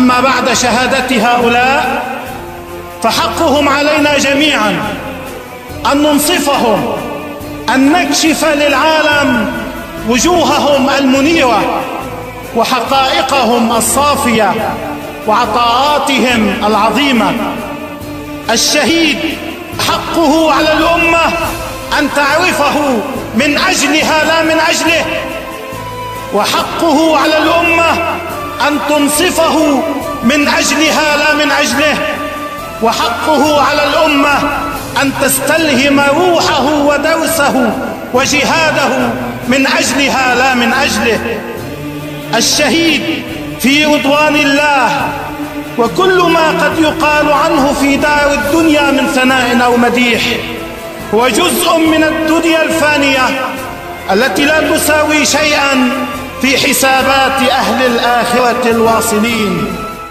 أما بعد شهادة هؤلاء فحقهم علينا جميعا أن ننصفهم، أن نكشف للعالم وجوههم المنيرة وحقائقهم الصافية وعطاءاتهم العظيمة. الشهيد حقه على الأمة أن تعرفه من أجلها لا من أجله، وحقه على الأمة أن تنصفه من أجلها لا من أجله، وحقه على الأمة أن تستلهم روحه ودرسه وجهاده من أجلها لا من أجله. الشهيد في رضوان الله، وكل ما قد يقال عنه في دار الدنيا من ثناء أو مديح هو جزء من الدنيا الفانية التي لا تساوي شيئا في حسابات أهل الآخرة الواصلين.